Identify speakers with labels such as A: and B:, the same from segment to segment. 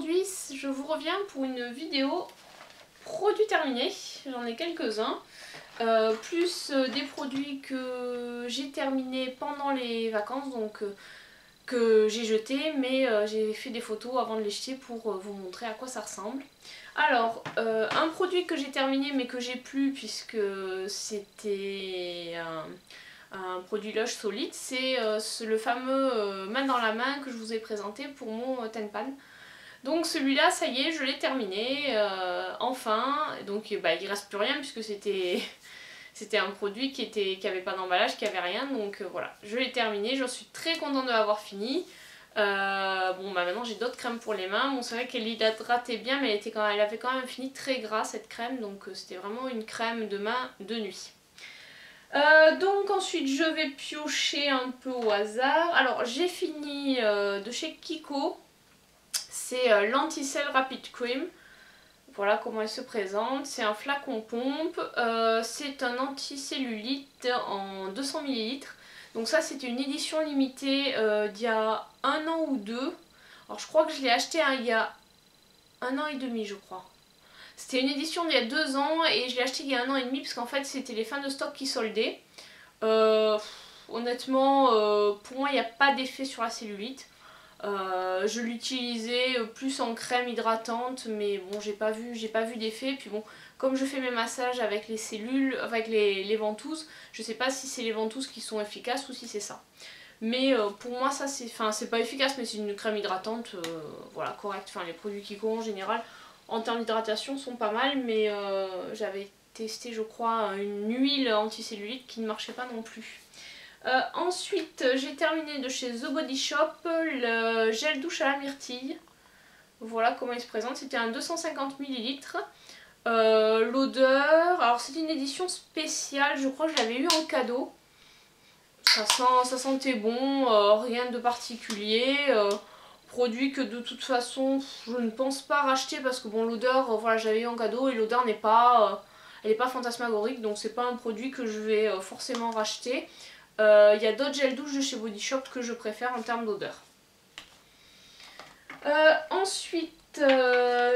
A: aujourd'hui je vous reviens pour une vidéo produits terminés, j'en ai quelques-uns, plus des produits que j'ai terminés pendant les vacances, donc que j'ai jetés, mais j'ai fait des photos avant de les jeter pour vous montrer à quoi ça ressemble. Alors, un produit que j'ai terminé mais que j'ai plus puisque c'était un produit Lush solide, c'est le fameux main dans la main que je vous ai présenté pour mon Tenpan. Donc celui-là, ça y est, je l'ai terminé, enfin. Donc il reste plus rien puisque c'était un produit qui avait pas d'emballage, qui avait rien. Donc voilà, je l'ai terminé, je suis très contente de l'avoir fini. Maintenant j'ai d'autres crèmes pour les mains. Bon, c'est vrai qu'elle hydratait bien, mais elle avait quand même fini très gras cette crème. Donc c'était vraiment une crème de main de nuit. Donc ensuite je vais piocher un peu au hasard. Alors j'ai fini de chez Kiko. C'est l'Anti-Cell Rapid Cream. Voilà comment elle se présente. C'est un flacon pompe. C'est un anticellulite en 200 ml. Donc ça c'était une édition limitée d'il y a 1 an ou 2. Alors je crois que je l'ai acheté il y a 1 an et demi je crois. C'était une édition d'il y a 2 ans et je l'ai acheté il y a 1 an et demi parce qu'en fait c'était les fins de stock qui soldaient. Honnêtement pour moi il n'y a pas d'effet sur la cellulite. Je l'utilisais plus en crème hydratante, mais bon, j'ai pas vu d'effet. Puis bon, comme je fais mes massages avec les cellules, avec les ventouses, je sais pas si c'est les ventouses qui sont efficaces ou si c'est ça. Mais pour moi, ça c'est pas efficace, mais c'est une crème hydratante, voilà, correcte. Enfin, les produits Kiko en général, en termes d'hydratation, sont pas mal, mais j'avais testé, je crois, une huile anticellulite qui ne marchait pas non plus. Ensuite, j'ai terminé de chez The Body Shop le gel douche à la myrtille. Voilà comment il se présente. C'était un 250 ml. L'odeur, alors c'est une édition spéciale, je crois que je l'avais eu en cadeau. Ça sentait bon, rien de particulier. Produit que de toute façon je ne pense pas racheter parce que bon, l'odeur, voilà, j'avais eu en cadeau et l'odeur n'est pas, elle n'est pas fantasmagorique, donc c'est pas un produit que je vais forcément racheter. Il y a d'autres gels douche de chez Body Shop que je préfère en termes d'odeur. Ensuite,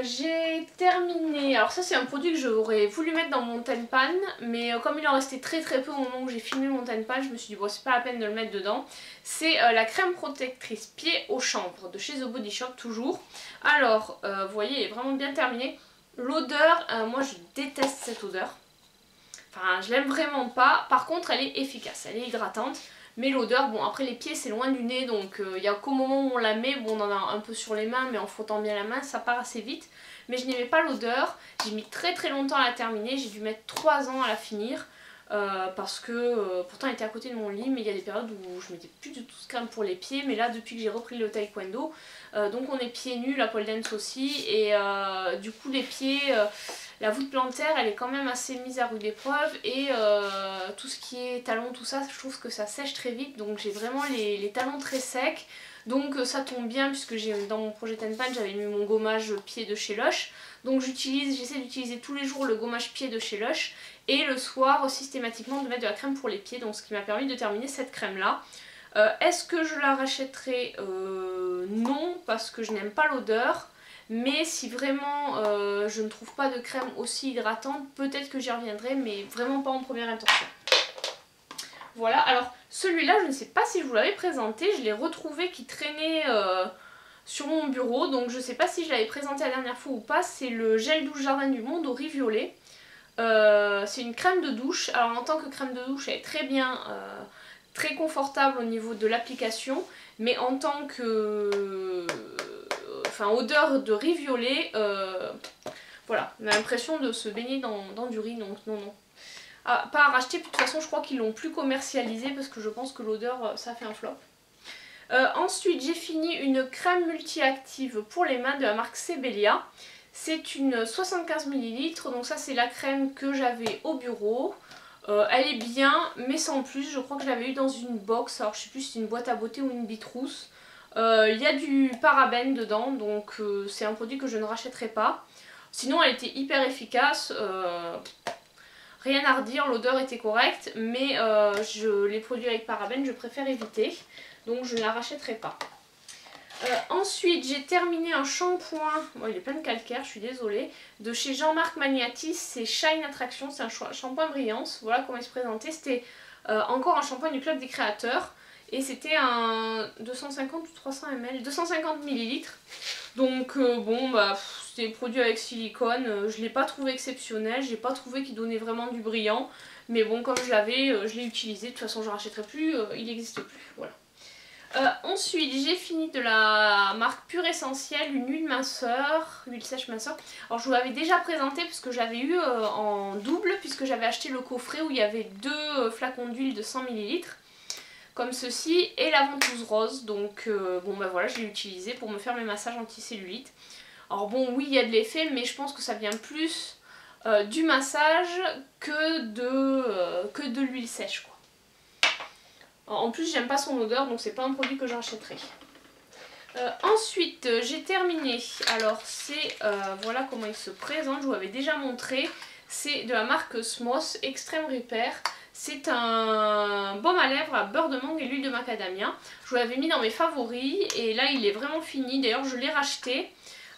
A: j'ai terminé. Alors, ça, c'est un produit que j'aurais voulu mettre dans mon Tenpan, mais comme il en restait très peu au moment où j'ai filmé mon Tenpan, je me suis dit, bon, c'est pas la peine de le mettre dedans. C'est la crème protectrice pied au chanvre de chez The Body Shop, toujours. Alors, vous voyez, elle est vraiment bien terminée. L'odeur, moi, je déteste cette odeur. Enfin, je l'aime vraiment pas. Par contre, elle est efficace, elle est hydratante. Mais l'odeur, bon, après les pieds c'est loin du nez, donc il n'y a qu'au moment où on la met, bon, on en a un peu sur les mains, mais en frottant bien la main, ça part assez vite. Mais je n'aimais pas l'odeur, j'ai mis très longtemps à la terminer, j'ai dû mettre 3 ans à la finir. Parce que pourtant elle était à côté de mon lit, mais il y a des périodes où je mettais plus du tout de crème pour les pieds. Mais là, depuis que j'ai repris le taekwondo, donc on est pieds nus, la pole dance aussi, et du coup les pieds, la voûte plantaire elle est quand même assez mise à rude épreuve, et tout ce qui est talons, tout ça, je trouve que ça sèche très vite, donc j'ai vraiment les talons très secs. Donc ça tombe bien puisque dans mon projet Tenpan j'avais mis mon gommage pied de chez Lush. Donc j'essaie d'utiliser tous les jours le gommage pied de chez Lush. Et le soir systématiquement de mettre de la crème pour les pieds. Donc ce qui m'a permis de terminer cette crème là. Est-ce que je la rachèterai? Non, parce que je n'aime pas l'odeur. Mais si vraiment je ne trouve pas de crème aussi hydratante, peut-être que j'y reviendrai, mais vraiment pas en première intention. Voilà, alors celui-là, je ne sais pas si je vous l'avais présenté, je l'ai retrouvé qui traînait sur mon bureau, donc je ne sais pas si je l'avais présenté la dernière fois ou pas. C'est le gel douche Jardin du Monde au riz violet. C'est une crème de douche, alors en tant que crème de douche elle est très bien, très confortable au niveau de l'application, mais en tant que odeur de riz violet, voilà, on a l'impression de se baigner dans du riz, donc non. Ah, pas à racheter, de toute façon je crois qu'ils l'ont plus commercialisé parce que je pense que l'odeur ça fait un flop. Ensuite j'ai fini une crème multi-active pour les mains de la marque Sebelia. C'est une 75 ml, donc ça c'est la crème que j'avais au bureau. Elle est bien, mais sans plus. Je crois que je l'avais eu dans une box, alors je sais plus si c'est une boîte à beauté ou une bitrousse. Il y a du parabène dedans, donc c'est un produit que je ne rachèterai pas. Sinon elle était hyper efficace, rien à redire, l'odeur était correcte, mais les produits avec parabène je préfère éviter, donc je ne la rachèterai pas. Ensuite, j'ai terminé un shampoing, bon, il est plein de calcaire, je suis désolée, de chez Jean-Marc Magnatis, c'est Shine Attraction, c'est un shampoing brillance, voilà comment il se présentait, c'était encore un shampoing du Club des Créateurs, et c'était un 250 ou 300 ml, 250 ml, donc bon, bah, c'était produit avec silicone, je l'ai pas trouvé exceptionnel, j'ai pas trouvé qu'il donnait vraiment du brillant, mais bon, comme je l'avais, je l'ai utilisé, de toute façon je ne rachèterai plus, il n'existe plus, voilà. Ensuite, j'ai fini de la marque Pure Essentiel, une huile minceur, huile sèche minceur. Alors je vous l'avais déjà présenté parce que j'avais eu en double, puisque j'avais acheté le coffret où il y avait 2 flacons d'huile de 100 ml, comme ceci, et la ventouse rose. Donc bon bah voilà, je l'ai utilisé pour me faire mes massages anticellulites. Alors bon, oui, il y a de l'effet, mais je pense que ça vient plus du massage que de l'huile sèche, quoi. En plus, j'aime pas son odeur, donc c'est pas un produit que j'achèterai. Ensuite, j'ai terminé. Alors, c'est voilà comment il se présente. Je vous l'avais déjà montré. C'est de la marque Smos Extreme Repair. C'est un baume à lèvres à beurre de mangue et l'huile de macadamia. Je vous l'avais mis dans mes favoris et là, il est vraiment fini. D'ailleurs, je l'ai racheté.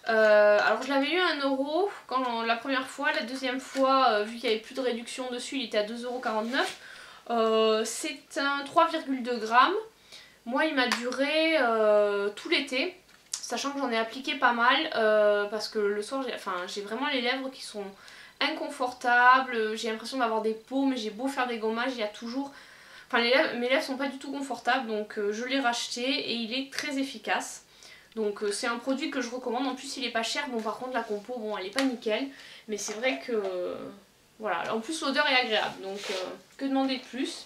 A: Alors, je l'avais eu à 1 € quand la première fois. La deuxième fois, vu qu'il n'y avait plus de réduction dessus, il était à 2,49 €. C'est un 3,2 grammes. Moi il m'a duré tout l'été, sachant que j'en ai appliqué pas mal parce que le soir j'ai vraiment les lèvres qui sont inconfortables, j'ai l'impression d'avoir des peaux, mais j'ai beau faire des gommages, il y a toujours... Enfin mes lèvres sont pas du tout confortables, donc je l'ai racheté et il est très efficace. Donc c'est un produit que je recommande, en plus il est pas cher. Bon par contre la compo, bon elle est pas nickel, mais c'est vrai que... voilà, en plus l'odeur est agréable, donc que demander de plus.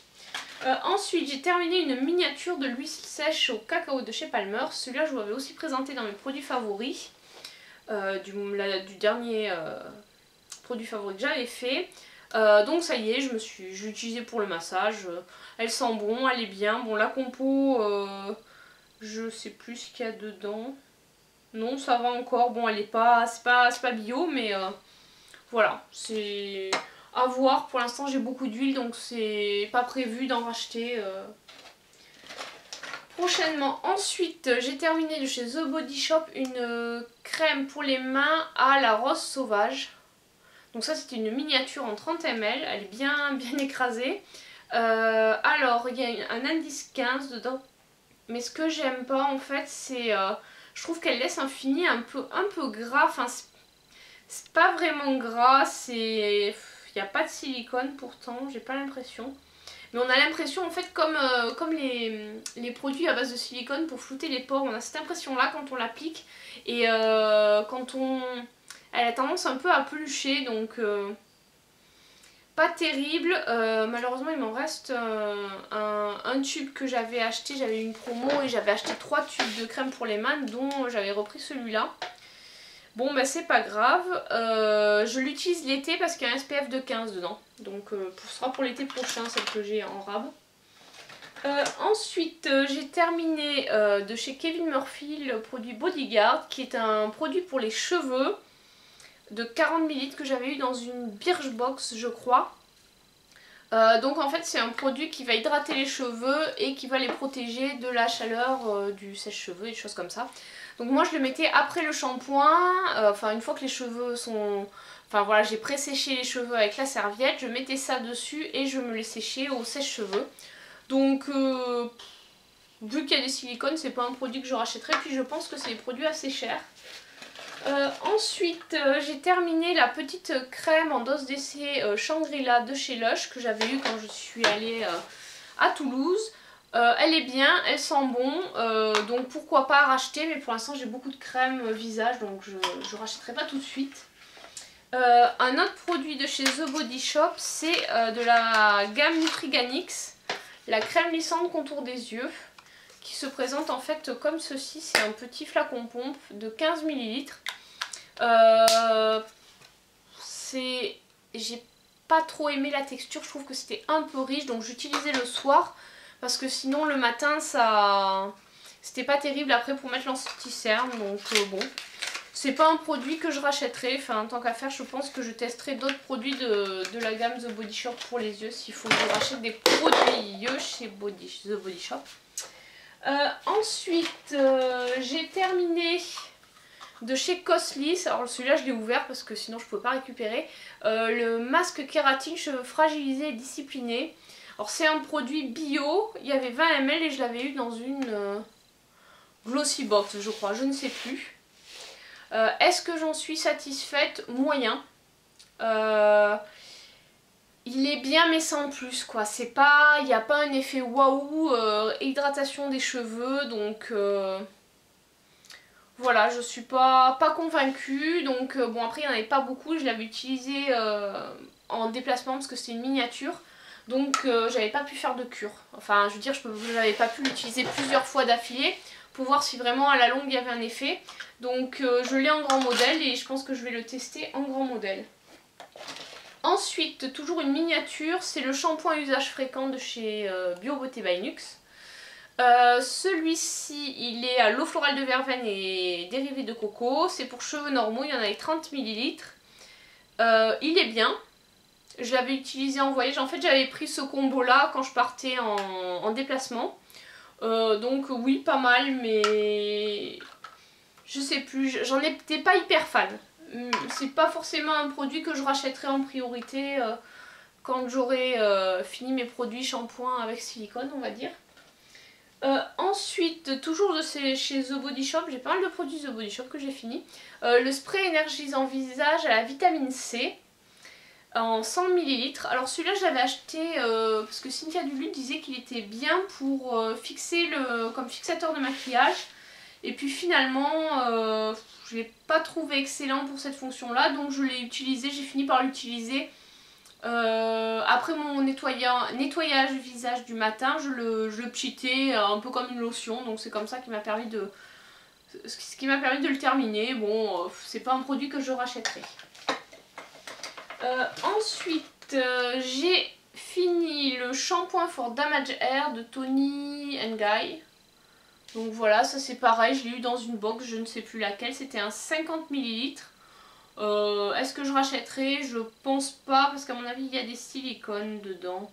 A: Ensuite j'ai terminé une miniature de l'huile sèche au cacao de chez Palmer. Celui-là je vous l'avais aussi présenté dans mes produits favoris, du dernier produit favori que j'avais fait. Donc ça y est, je l'ai utilisé pour le massage. Elle sent bon, elle est bien. Bon la compo, je sais plus ce qu'il y a dedans. Non ça va encore, bon elle est pas, c'est pas bio, mais voilà, c'est... à voir. Pour l'instant j'ai beaucoup d'huile, donc c'est pas prévu d'en racheter prochainement. Ensuite j'ai terminé de chez The Body Shop une crème pour les mains à la rose sauvage. Donc ça c'était une miniature en 30 ml, elle est bien écrasée. Alors il y a un indice 15 dedans, mais ce que j'aime pas en fait c'est... je trouve qu'elle laisse un fini un peu gras, enfin c'est pas vraiment gras, c'est... il n'y a pas de silicone pourtant, j'ai pas l'impression. Mais on a l'impression en fait comme les produits à base de silicone pour flouter les pores, on a cette impression là quand on l'applique. Et quand on... elle a tendance un peu à pelucher, donc pas terrible. Malheureusement il m'en reste un tube que j'avais acheté, j'avais eu une promo et j'avais acheté 3 tubes de crème pour les mains dont j'avais repris celui-là. Bon bah c'est pas grave, je l'utilise l'été parce qu'il y a un SPF de 15 dedans. Donc ce sera pour l'été prochain, celle que j'ai en rab. Ensuite j'ai terminé de chez Kevin Murphy le produit Bodyguard, qui est un produit pour les cheveux de 40 ml que j'avais eu dans une Birchbox je crois. Donc en fait c'est un produit qui va hydrater les cheveux et qui va les protéger de la chaleur du sèche-cheveux et des choses comme ça. Donc moi je le mettais après le shampoing, enfin une fois que les cheveux sont... Enfin voilà, j'ai pré-séché les cheveux avec la serviette, je mettais ça dessus et je me les séchais au sèche-cheveux. Donc vu qu'il y a des silicones, c'est pas un produit que je rachèterai, puis je pense que c'est des produits assez chers. Ensuite j'ai terminé la petite crème en dose d'essai Shangri-La de chez Lush que j'avais eu quand je suis allée à Toulouse. Elle est bien, elle sent bon, donc pourquoi pas racheter, mais pour l'instant j'ai beaucoup de crème visage, donc je ne rachèterai pas tout de suite. Un autre produit de chez The Body Shop, c'est de la gamme Nutriganix, la crème lissante contour des yeux, qui se présente en fait comme ceci. C'est un petit flacon pompe de 15 ml. J'ai pas trop aimé la texture, je trouve que c'était un peu riche, donc j'utilisais le soir. Parce que sinon le matin ça c'était pas terrible après pour mettre l'anti-cerne, donc bon. C'est pas un produit que je rachèterai, enfin tant qu'à faire je pense que je testerai d'autres produits de la gamme The Body Shop pour les yeux, s'il faut que je rachète des produits yeux chez The Body Shop. Ensuite j'ai terminé de chez Coslis, alors celui-là je l'ai ouvert parce que sinon je ne pouvais pas récupérer, le masque kératine cheveux fragilisés et disciplinés. Alors c'est un produit bio, il y avait 20 ml et je l'avais eu dans une Glossy Box je crois, je ne sais plus. Est-ce que j'en suis satisfaite? Moyen. Il est bien mais sans plus quoi, c'est pas, il n'y a pas un effet waouh, hydratation des cheveux, donc voilà, je suis pas convaincue. Donc bon, après il n'y en avait pas beaucoup, je l'avais utilisé en déplacement parce que c'était une miniature, donc j'avais pas pu faire de cure, enfin je veux dire, je n'avais pas pu l'utiliser plusieurs fois d'affilée pour voir si vraiment à la longue il y avait un effet. Donc je l'ai en grand modèle et je pense que je vais le tester en grand modèle. Ensuite, toujours une miniature, c'est le shampoing à usage fréquent de chez Bio Beauté by Nuxe. Celui-ci, il est à l'eau florale de verveine et dérivé de coco. C'est pour cheveux normaux, il y en a avec 30 ml. Il est bien. Je l'avais utilisé en voyage. En fait, j'avais pris ce combo-là quand je partais en déplacement. Donc oui, pas mal, mais je sais plus. J'en étais pas hyper fan. C'est pas forcément un produit que je rachèterai en priorité quand j'aurai fini mes produits shampoing avec silicone, on va dire. Ensuite, toujours chez The Body Shop, j'ai pas mal de produits The Body Shop que j'ai fini. Le spray énergisant visage à la vitamine C en 100 ml. Alors celui-là je l'avais acheté parce que Cynthia Duluth disait qu'il était bien pour fixer comme fixateur de maquillage. Et puis finalement, je ne l'ai pas trouvé excellent pour cette fonction-là, donc je l'ai utilisé, j'ai fini par l'utiliser. Après mon nettoyage du visage du matin, je le pchitais un peu comme une lotion, donc c'est comme ça qui m'a permis de le terminer. Bon, c'est pas un produit que je rachèterai. Ensuite, j'ai fini le shampoing for Damage Hair de Toni & Guy. Donc voilà, ça c'est pareil, je l'ai eu dans une box, je ne sais plus laquelle, c'était un 50 ml. Est-ce que je rachèterai? Je pense pas, parce qu'à mon avis il y a des silicones dedans.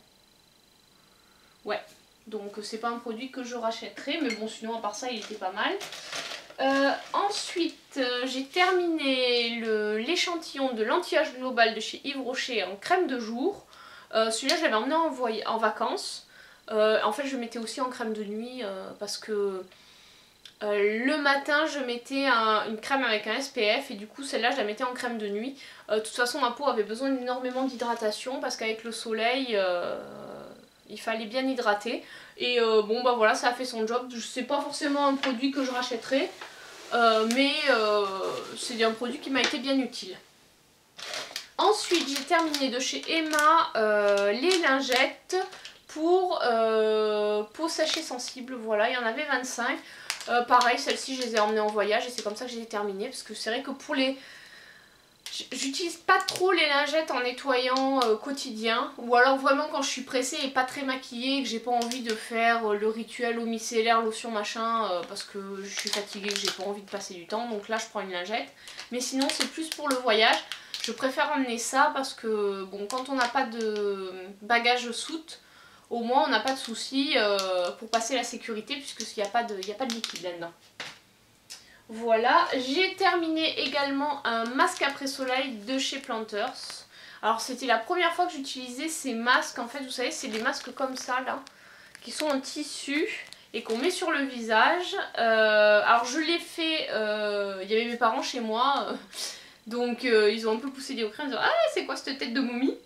A: Ouais, donc c'est pas un produit que je rachèterai, mais bon sinon à part ça il était pas mal. Ensuite, j'ai terminé l'échantillon de l'anti-âge global de chez Yves Rocher en crème de jour. Celui-là je l'avais emmené en vacances. En fait je le mettais aussi en crème de nuit parce que le matin je mettais une crème avec un SPF et du coup celle-là je la mettais en crème de nuit. De toute façon ma peau avait besoin d'énormément d'hydratation parce qu'avec le soleil il fallait bien hydrater. Et bon bah voilà, ça a fait son job. C'est pas forcément un produit que je rachèterai, mais c'est un produit qui m'a été bien utile. Ensuite j'ai terminé de chez Emma les lingettes pour peau sèche sensible. Voilà, il y en avait 25. Pareil, celles-ci je les ai emmenées en voyage et c'est comme ça que je les ai terminées. Parce que c'est vrai que pour les... J'utilise pas trop les lingettes en nettoyant quotidien, ou alors vraiment quand je suis pressée et pas très maquillée et que j'ai pas envie de faire le rituel eau micellaire, lotion machin, parce que je suis fatiguée, que j'ai pas envie de passer du temps, donc là je prends une lingette. Mais sinon c'est plus pour le voyage, je préfère emmener ça parce que bon, quand on n'a pas de bagage soute, au moins on n'a pas de soucis pour passer la sécurité puisqu'il n'y a pas de liquide là-dedans. Voilà, j'ai terminé également un masque après soleil de chez Planters. Alors c'était la première fois que j'utilisais ces masques, en fait vous savez c'est des masques comme ça là, qui sont en tissu et qu'on met sur le visage. Alors je l'ai fait, il y avait mes parents chez moi, donc ils ont un peu poussé des crânes en disant ah c'est quoi cette tête de momie.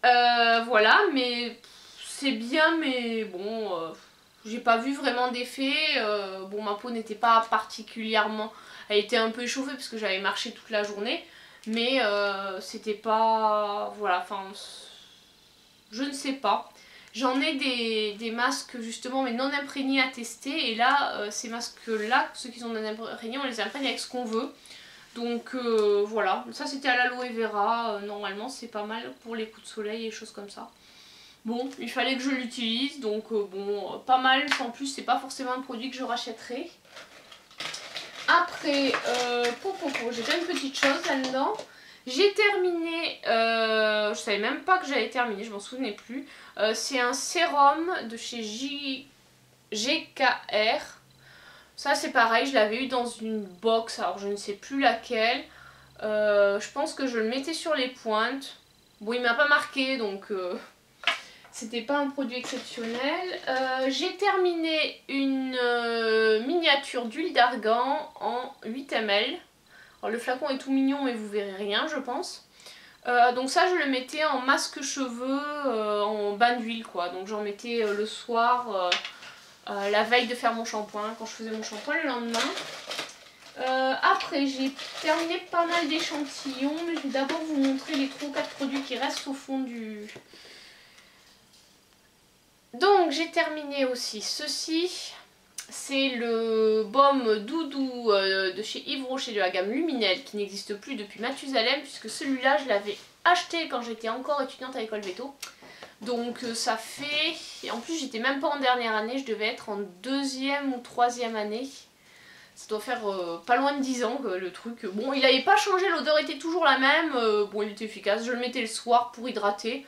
A: Voilà, mais c'est bien mais bon... j'ai pas vu vraiment d'effet, bon ma peau n'était pas particulièrement, elle était un peu échauffée parce que j'avais marché toute la journée, mais c'était pas, voilà, enfin, je ne sais pas. J'en ai des masques justement mais non imprégnés à tester et là, ces masques là, ceux qui sont non imprégnés, on les imprègne avec ce qu'on veut. Donc voilà, ça c'était à l'aloe vera, normalement c'est pas mal pour les coups de soleil et choses comme ça. Bon, il fallait que je l'utilise, donc bon, pas mal, sans plus, c'est pas forcément un produit que je rachèterai. Après, j'ai déjà une petite chose là-dedans. J'ai terminé, je savais même pas que j'avais terminé, je m'en souvenais plus. C'est un sérum de chez GKR. Ça c'est pareil, je l'avais eu dans une box, alors je ne sais plus laquelle. Je pense que je le mettais sur les pointes. Bon, il m'a pas marqué, donc c'était pas un produit exceptionnel. J'ai terminé une miniature d'huile d'argan en 8 ml. Alors le flacon est tout mignon, mais vous verrez rien, je pense. Donc ça, je le mettais en masque cheveux, en bain d'huile, quoi. Donc j'en mettais le soir, la veille de faire mon shampoing, quand je faisais mon shampoing le lendemain. Après, j'ai terminé pas mal d'échantillons, mais je vais d'abord vous montrer les 3 ou 4 produits qui restent au fond du... Donc, j'ai terminé aussi ceci. C'est le baume doudou de chez Yves Rocher de la gamme Luminel, qui n'existe plus depuis Mathusalem, puisque celui-là, je l'avais acheté quand j'étais encore étudiante à l'école Veto. Donc ça fait... Et en plus, j'étais même pas en dernière année, je devais être en 2e ou 3e année. Ça doit faire pas loin de 10 ans que le truc... Bon, il n'avait pas changé, l'odeur était toujours la même. Bon, il était efficace. Je le mettais le soir pour hydrater.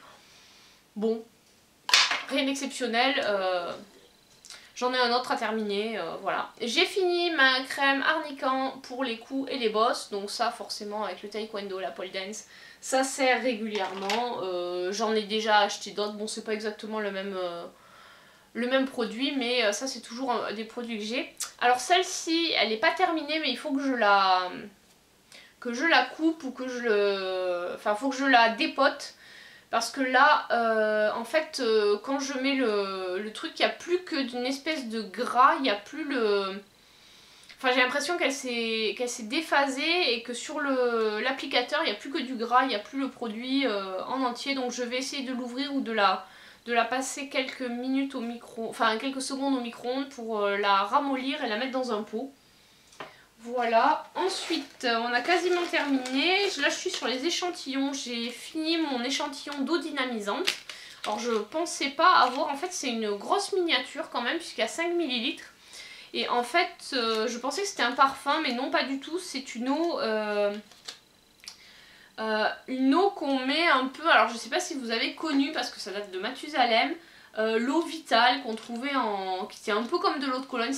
A: Bon, rien d'exceptionnel. J'en ai un autre à terminer, voilà. J'ai fini ma crème arniquant pour les coups et les bosses. Donc ça, forcément, avec le taekwondo, la pole dance, ça sert régulièrement. J'en ai déjà acheté d'autres. Bon, c'est pas exactement le même produit, mais ça, c'est toujours des produits que j'ai. Alors celle-ci, elle n'est pas terminée, mais il faut que je la coupe ou que je le... Enfin, faut que je la dépote. Parce que là, en fait, quand je mets le truc, il n'y a plus que d'une espèce de gras, il n'y a plus le... Enfin, j'ai l'impression qu'elle s'est déphasée et que sur l'applicateur, il n'y a plus que du gras, il n'y a plus le produit en entier. Donc je vais essayer de l'ouvrir ou de la passer quelques minutes au micro... Enfin, quelques secondes au micro-ondes pour la ramollir et la mettre dans un pot. Voilà, ensuite on a quasiment terminé. Là je suis sur les échantillons, j'ai fini mon échantillon d'eau dynamisante. Alors je pensais pas avoir, en fait c'est une grosse miniature quand même puisqu'il y a 5 ml. Et en fait je pensais que c'était un parfum mais non pas du tout, c'est une eau qu'on met un peu, alors je sais pas si vous avez connu parce que ça date de Mathusalem, l'eau vitale qu'on trouvait qui était un peu comme de l'eau de Cologne,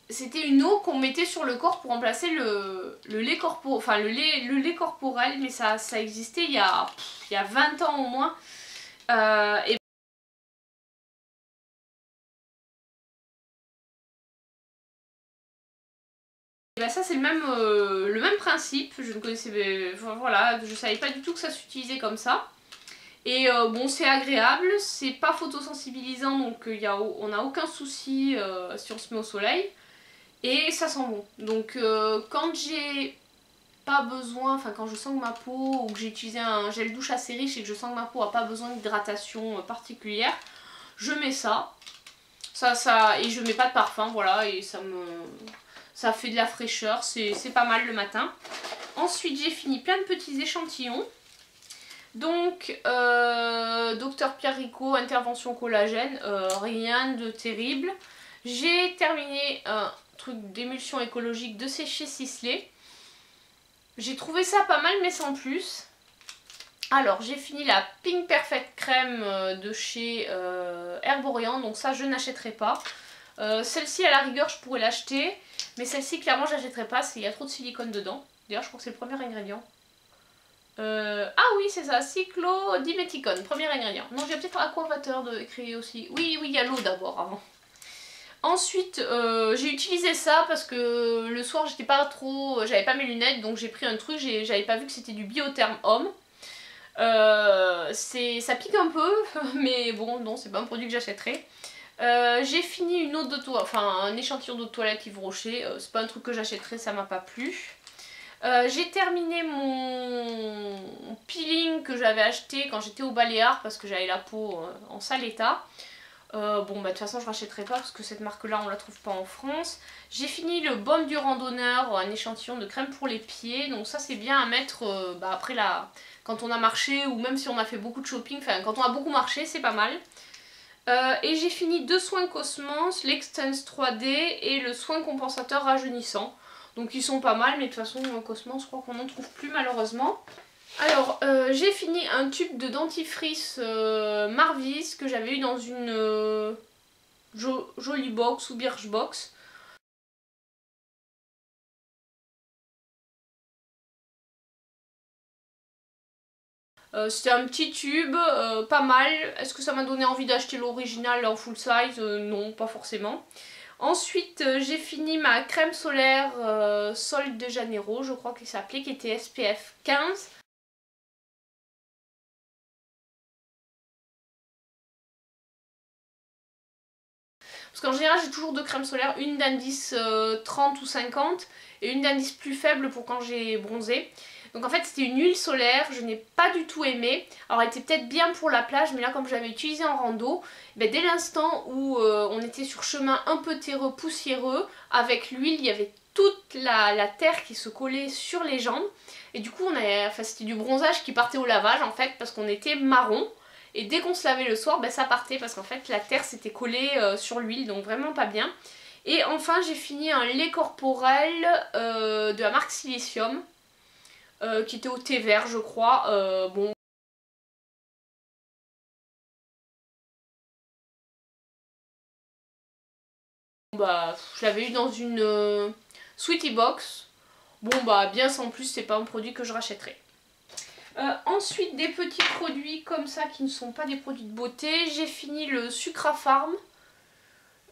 A: c'était une eau qu'on mettait sur le corps pour remplacer le lait corporel, enfin le lait corporel, mais ça existait il y a 20 ans au moins. Et ben ça c'est le même principe, je ne connaissais, voilà, je savais pas du tout que ça s'utilisait comme ça. Et bon, c'est agréable, c'est pas photosensibilisant, donc on n'a aucun souci si on se met au soleil. Et ça sent bon. Donc quand j'ai pas besoin, enfin quand je sens que ma peau, ou que j'ai utilisé un gel douche assez riche et que je sens que ma peau a pas besoin d'hydratation particulière, je mets ça. Et je mets pas de parfum, voilà, et ça fait de la fraîcheur, c'est pas mal le matin. Ensuite j'ai fini plein de petits échantillons. Donc Dr Pierre Rico, intervention collagène, rien de terrible. J'ai terminé un truc d'émulsion écologique de chez Sisley. J'ai trouvé ça pas mal mais sans plus. Alors j'ai fini la Pink Perfect crème de chez Herborian, donc ça je n'achèterai pas. Celle-ci à la rigueur je pourrais l'acheter, mais celle-ci clairement j'achèterai pas, il y a trop de silicone dedans. D'ailleurs je crois que c'est le premier ingrédient. Ah oui c'est ça, cyclodiméthicone, premier ingrédient. Non j'ai peut-être aquavateur de écrit aussi. Oui il y a l'eau d'abord avant. Ensuite j'ai utilisé ça parce que le soir j'étais pas trop, j'avais pas mes lunettes donc j'ai pris un truc, j'avais pas vu que c'était du Biotherm Homme. Ça pique un peu mais bon non c'est pas un produit que j'achèterai. J'ai fini une eau de toilette, enfin un échantillon d'eau de toilette Yves Rocher, c'est pas un truc que j'achèterai, ça m'a pas plu. J'ai terminé mon peeling que j'avais acheté quand j'étais au Baléares parce que j'avais la peau en sale état. Bon bah de toute façon je rachèterai pas parce que cette marque là on la trouve pas en France. J'ai fini le baume du randonneur, un échantillon de crème pour les pieds, donc ça c'est bien à mettre après quand on a marché ou même si on a fait beaucoup de shopping, enfin quand on a beaucoup marché c'est pas mal. Et j'ai fini 2 soins Cosmos, l'Extense 3D et le soin compensateur rajeunissant. Donc ils sont pas mal mais de toute façon Cosmos je crois qu'on n'en trouve plus malheureusement. Alors j'ai fini un tube de dentifrice Marvis que j'avais eu dans une Jolie Box ou Birchbox. C'était un petit tube, pas mal. Est-ce que ça m'a donné envie d'acheter l'original en full size? Non, pas forcément. Ensuite, j'ai fini ma crème solaire Sol de Janeiro, je crois qu'il s'appelait, qui était SPF 15. Parce qu'en général, j'ai toujours deux crèmes solaires, une d'indice 30 ou 50 et une d'indice plus faible pour quand j'ai bronzé. Donc en fait, c'était une huile solaire, je n'ai pas du tout aimé. Alors elle était peut-être bien pour la plage, mais là comme je l'avais utilisée en rando, ben, dès l'instant où on était sur chemin un peu terreux, poussiéreux, avec l'huile, il y avait toute la terre qui se collait sur les jambes. Et du coup, c'était du bronzage qui partait au lavage en fait, parce qu'on était marron. Et dès qu'on se lavait le soir, ben, ça partait parce qu'en fait la terre s'était collée sur l'huile, donc vraiment pas bien. Et enfin j'ai fini un lait corporel de la marque Silicium, qui était au thé vert je crois. Bon. Bah je l'avais eu dans une Sweetie Box. Bon bah bien sans plus, c'est pas un produit que je rachèterai. Ensuite des petits produits comme ça qui ne sont pas des produits de beauté. J'ai fini le Sucrafarm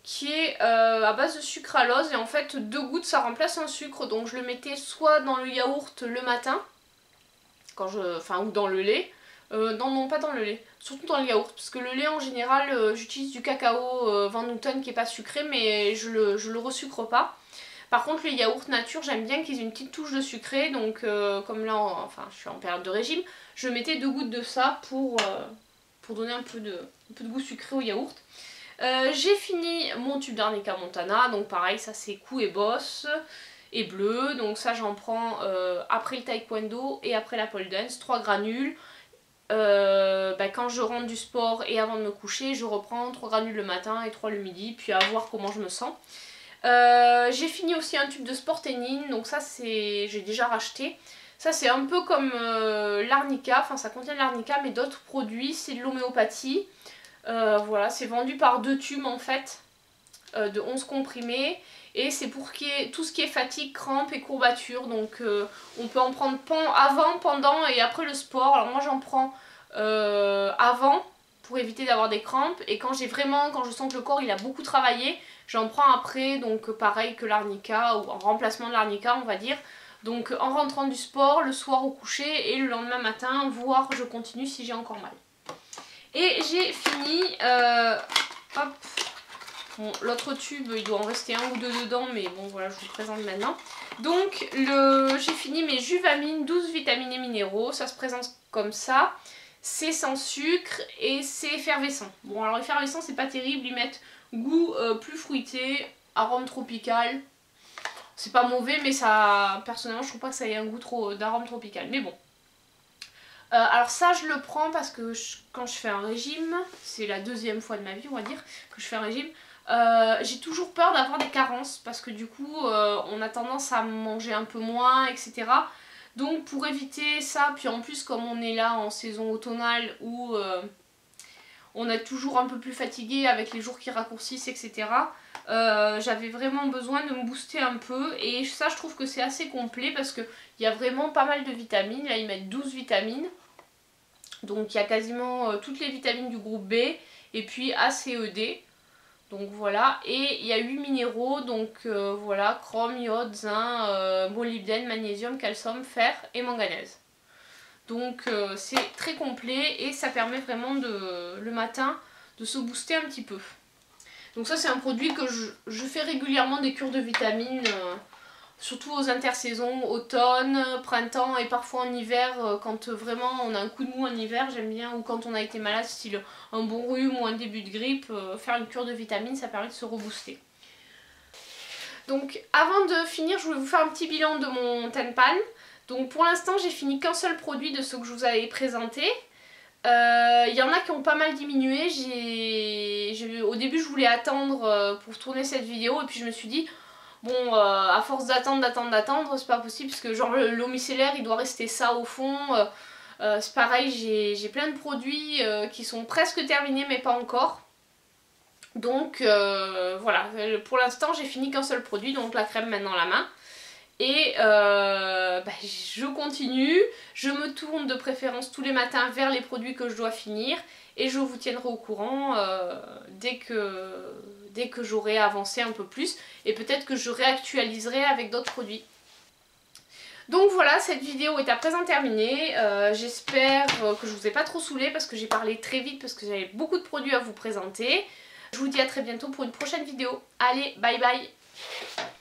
A: qui est à base de sucralose et en fait 2 gouttes ça remplace un sucre, donc je le mettais soit dans le yaourt le matin ou dans le lait. Non, pas dans le lait, surtout dans le yaourt, parce que le lait en général j'utilise du cacao Van Houten qui est pas sucré, mais je le resucre pas. Par contre les yaourts nature, j'aime bien qu'ils aient une petite touche de sucré, donc comme là je suis en période de régime, je mettais 2 gouttes de ça pour donner un peu de goût sucré au yaourt. J'ai fini mon tube d'arnica Montana, donc pareil, ça c'est Cou et Boss et bleu, donc ça j'en prends après le taekwondo et après la pole dance, 3 granules. Quand je rentre du sport et avant de me coucher, je reprends 3 granules le matin et 3 le midi, puis à voir comment je me sens. J'ai fini aussi un tube de Sporténine, donc ça j'ai déjà racheté. Ça c'est un peu comme l'arnica, enfin ça contient de l'arnica mais d'autres produits, c'est de l'homéopathie. Voilà, c'est vendu par 2 tubes en fait, de 11 comprimés. Et c'est pour tout ce qui est fatigue, crampes et courbatures. Donc on peut en prendre avant, pendant et après le sport. Alors moi j'en prends avant pour éviter d'avoir des crampes. Et quand je sens que le corps il a beaucoup travaillé, j'en prends après. Donc pareil que l'arnica ou en remplacement de l'arnica on va dire. Donc en rentrant du sport, le soir au coucher et le lendemain matin, voire je continue si j'ai encore mal. Et j'ai fini, hop, bon, l'autre tube il doit en rester un ou deux dedans, mais bon voilà je vous le présente maintenant. Donc j'ai fini mes Juvamine 12 vitamines et minéraux, ça se présente comme ça. C'est sans sucre et c'est effervescent. Bon alors effervescent c'est pas terrible, ils mettent goût plus fruité, arôme tropical. C'est pas mauvais mais ça, personnellement je trouve pas que ça ait un goût d'arôme tropical, mais bon. Alors ça je le prends parce que quand je fais un régime, c'est la 2e fois de ma vie on va dire que je fais un régime, j'ai toujours peur d'avoir des carences parce que du coup on a tendance à manger un peu moins etc. Donc pour éviter ça, puis en plus comme on est là en saison automnale où on est toujours un peu plus fatigué avec les jours qui raccourcissent etc. J'avais vraiment besoin de me booster un peu et ça je trouve que c'est assez complet parce qu'il y a vraiment pas mal de vitamines. Là ils mettent 12 vitamines. Donc il y a quasiment toutes les vitamines du groupe B et puis A, C, E, D. Donc voilà, et il y a 8 minéraux, donc voilà, chrome, iode, zinc, molybdène, magnésium, calcium, fer et manganèse. Donc c'est très complet et ça permet vraiment le matin de se booster un petit peu. Donc ça c'est un produit que je fais régulièrement des cures de vitamines. Surtout aux intersaisons, automne, printemps et parfois en hiver, quand vraiment on a un coup de mou en hiver, j'aime bien, ou quand on a été malade, style un bon rhume ou un début de grippe, faire une cure de vitamines, ça permet de se rebooster. Donc avant de finir, je voulais vous faire un petit bilan de mon Tenpan. Donc pour l'instant, j'ai fini qu'un seul produit de ceux que je vous avais présentés. Il y en a qui ont pas mal diminué. Au début, je voulais attendre pour tourner cette vidéo et puis je me suis dit... Bon, à force d'attendre, c'est pas possible parce que genre l'eau micellaire il doit rester ça au fond. C'est pareil, j'ai plein de produits qui sont presque terminés mais pas encore. Donc voilà, pour l'instant j'ai fini qu'un seul produit, donc la crème maintenant la main. Et je continue, je me tourne de préférence tous les matins vers les produits que je dois finir et je vous tiendrai au courant dès que j'aurai avancé un peu plus et peut-être que je réactualiserai avec d'autres produits. Donc voilà, cette vidéo est à présent terminée. J'espère que je vous ai pas trop saoulé parce que j'ai parlé très vite parce que j'avais beaucoup de produits à vous présenter. Je vous dis à très bientôt pour une prochaine vidéo. Allez, bye bye!